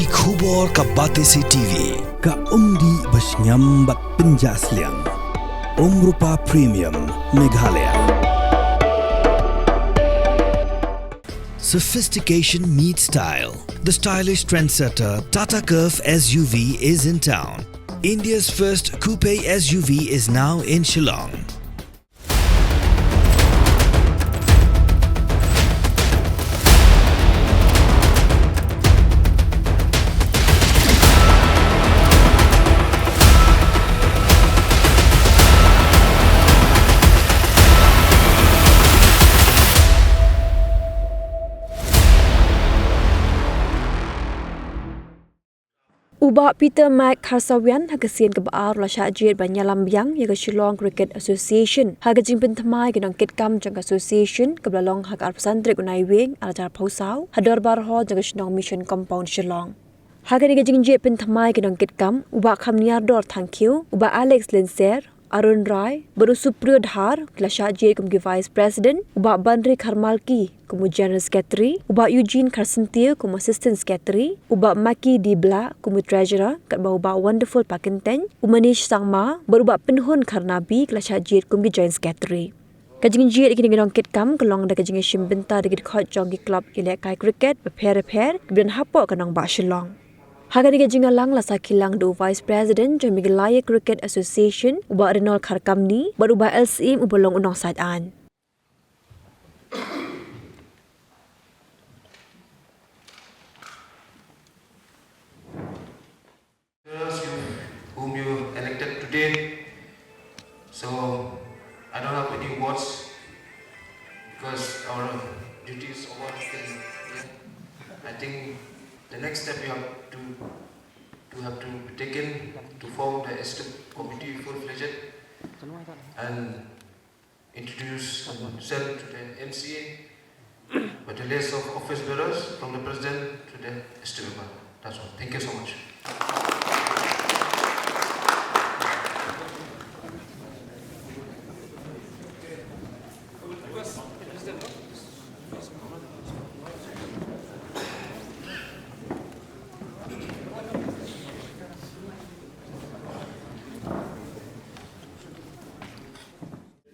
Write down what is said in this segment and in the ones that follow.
ki khubor ka Batesi TV ka umdi basnyambak penjaslian Rupa Premium Meghalaya. Sophistication meets style. The stylish trendsetter Tata Curve SUV is in town. India's first coupe SUV is now in Shillong. Ubah Peter Mac Kharsawian hagasian kebaar la syajir banyalambiang yaga Shillong Cricket Association hagajing pentamai ginang kitkam jangka association kebelalong hagar pesantren unai wing alajar pausau hadar barho jaga Shillong Mission Compound Shillong. Haga gajing jet pentamai ginang kitkam ubah kamniar dor thank you ubah Alex Linser Arun Rai, Baru Supriyo Dhar, Lasha J. Kumgi Vice President, Ubah Bandri Kharmalki, Kumu General Secretary, Ubah Eugene Karsentia, Kumu Assistant Secretary, Ubah Maki Dibla, Kumu Treasurer, Katba Ubah Wonderful Pakenten, Umanish Sangma, Baru Ubah Penhun Karnabi, Lasha J. Kumgi Joint Secretary. Kajing J. Ikini Ngidong Kitkam, Kelong da Kajing Shimbenta, Digit Khot Jongi Club, Ilek Kai Cricket, Repair, Kemudian Hapok Kanong Ba Shillong. Hagan ni jingalang la sakilang do Vice President Jami Gelaya Cricket Association uba Renal Kharkamni baru ba LCM ubolong unong sadaan. Whom you elected today, so I don't have any words because our duty is over. I think the next step you have to be taken to form the STEP committee full-fledged and introduce yourself to the MCA with the list of office bearers from the president to the STEP member. That's all. Thank you so much.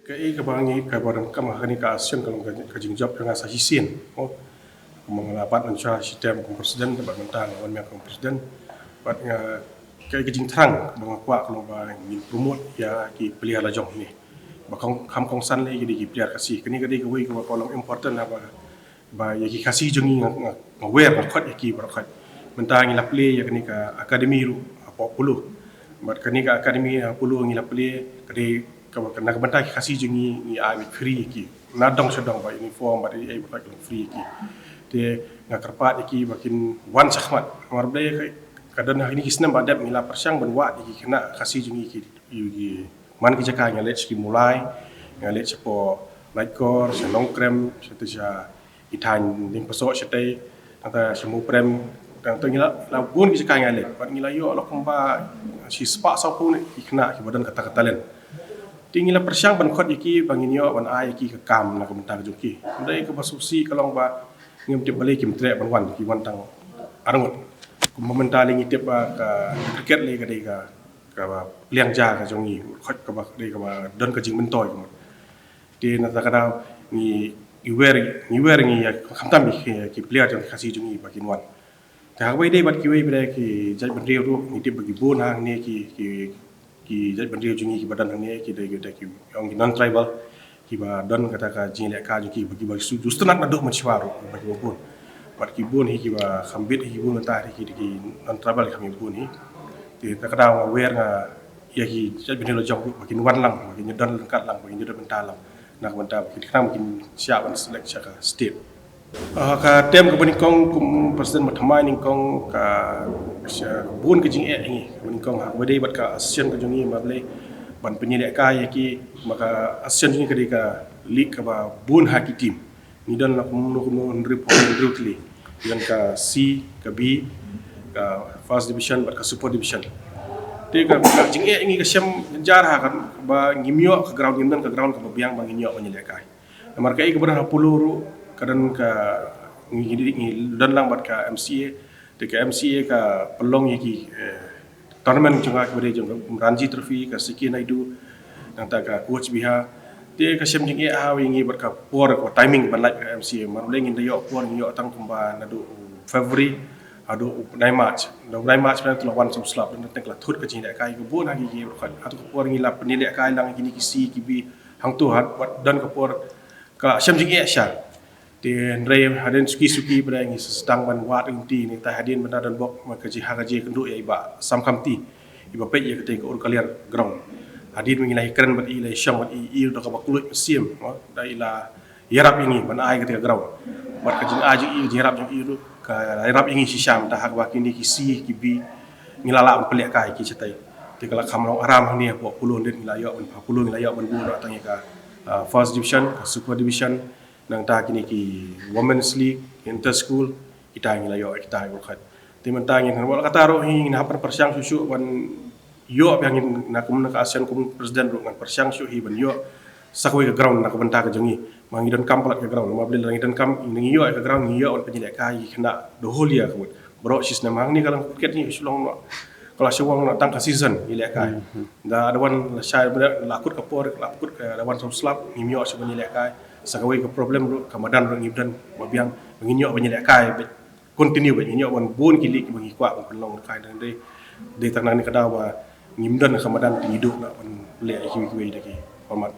Cái kebangi kabaran kamahani ka ASEAN kalau kajing job dengan sahisin mengelabat mencari sistem presiden dapat mentang wan yang presiden buat kai kajing terang mengakwa kalau ingin promote ya ki pelihara jong ni bakang kam kongsan le jadi ki pelihara kasih kini kadi kawai ko kolong important ba ya ki kasih jongi ngaware bakot ya ki bakot mentang ngila play ya kini ka akademi ru apa puluh mat kini ka akademi puluh ngila play kadi kena kebentar kasih jengi ni ai free ki nadong sedang ba uniform ba ai ba free ki te ngakarpat ki makin wan sahmat marbe kai kadan hari ni kisnam badap mila persyang benwa ki kena kasih jengi ki man ki jaka ngalet ki mulai ngalet sepo light course long krem seteja itan ning pesok setai anta semu prem tang ngila la bun ki jaka ngalet bat ngila yo lo komba si spa sapu ki kena ki badan kata-kata len tinggilah persyang ban khot iki banginyo ban ai iki ke kam na komentar joki ndai ke basusi kalong ba ngem tip balik kim trek ban wan ki wan tang arangut komentar lingi tip ba ka cricket le ka dei ka ba liang ja ka jongi khot ka ba dei ka ba don ka jing mentoy ko ti na ta kada ni iwer ni ya khamtam ki player jong khasi jongi ba kin wan ta bai dei bat ki wei bre ki jai ban riu ru ni tip bagi bon hang ne ki jadi bandri jungi ki badan hangnya ki dai ki yang non tribal ki ba don kata ka jile ka ki bagi bagi justru nak naduk mensiwaru bagi bun bat ki bun ki ba khambit ki bun ta ki non tribal kami bun hi ti ta kada wer nga ya ki jadi bandri lo jong bagi wan lang bagi nyedon kat lang bagi nyedon bentalang nak benta ki kam ki siap ban select ka state ka tem ko benikong kum presiden mathamai ningkong ka bun ke jing ni benikong ha wede bat ka ASEAN ka jongi mable ban penyelek ka yaki maka ASEAN ni ka league ka ba bun haki team ni dan la kumu ndripli yang ka C ka B ka first division bat ka super division te ka jing ni ka syam jar ha kan ba ngimyo ka ground ngimdan ka ground ka biang ba ngimyo penyelek ka nomor ka i ka berapa puluh kadang ka ngi dan lang bat ka MCA Dekat MCA ka pelong yaki tournament jangka kepada jangka Ranji Trophy ka Siki Naidu nang ta ka coach biha dia ka sem jing ha wingi berka por ko timing ban like MCA maruleng inda yo por yo tang kumba nadu February adu nai March pen tu lawan som slap nang tek la thut ka jing da kai ko bon hagi ge ko atu ko por ngi la penile kai lang gini kisi kibi hang tu hat wat dan ko por ka sem jing sha Tian Ray hadin suki pada yang sedang wat inti ni tak hadin benda dan bok maka ji hagaji kenduk ya iba sam kamti iba pet ya ketika ur kaliar ground hadin mengilai keren bat ilai syam bat il dak bakulut musim da ila yarap ini ban ai ketika ground bat kajin aji il yarap jeng il ka yarap ini si syam dah hak wakini kisi kibi ngilala pelek kai ki cetai tikala kamlau aram ni bok puluh den ngilaya ban puluh ngilaya ban bu dak tang ka first division super division nang ta kini ki women's league inter school kita ngi layo kita ngi khat timan ta ngi wala kata ro hi na par persiang susu ban yo yang na kum na ASEAN kum president ro ngan persiang su hi ban yo sakoi ke ground na ko banta ka jongi mangi don kam palat ke ground ma beli langi don kam ngi yo ke ground ngi yo on penjilek kai kena doholia ko bro sis na mang ni kalang cricket ni sulong no kalau siwang nak tang ka season ilek kai da adawan la syai lakut ka por lakut ka adawan som slap ngi yo su ban ilek kai sakawai ke problem ru kamadan ru ngibdan mabiang menginyo banyilek kai continue banginyo wan bon kilik bagi kwa pelong kai dan de tanang ni kada wa ngimdan kamadan hidup na wan le kiwi deki hormat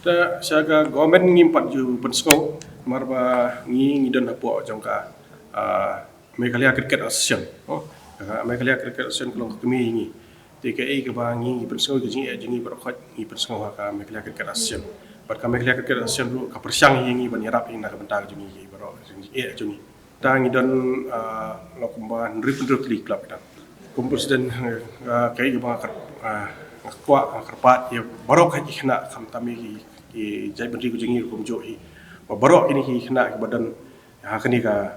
ta syaga government ngimpat ju pensko marba ngidan apo jangka Meghalaya Cricket Association Meghalaya Cricket Association kelong kami ngi TKA ke bangi pensko ke jingi berkhat ngi pensko ka Meghalaya Cricket Association But kami kelihatan kerja Asian dulu kepersiang yang ini banyarap ini nak bentar jadi baru jadi jadi. Tangi dan lakukan rip club dan kompresiden kayak gimana kuat kerpat ya baru kayak kena kami kami jadi menteri kucing kumjoi. Baru ini kena badan akan ni ka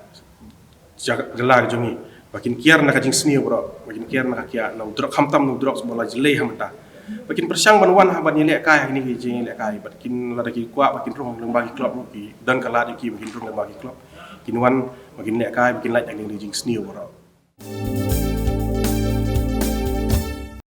gelar jadi. Makin kiar nak kacing seni baru makin kiar nak kiar nak drop hamtam nak drop sebelah jelai hamta. Makin persiang banwan haban nilai kai ini jeng nilai kai makin lada ki kuat makin rong lembagi klub ki dan kala ki makin rong lembagi klub kinwan makin nilai kai makin lain yang jeng senior bro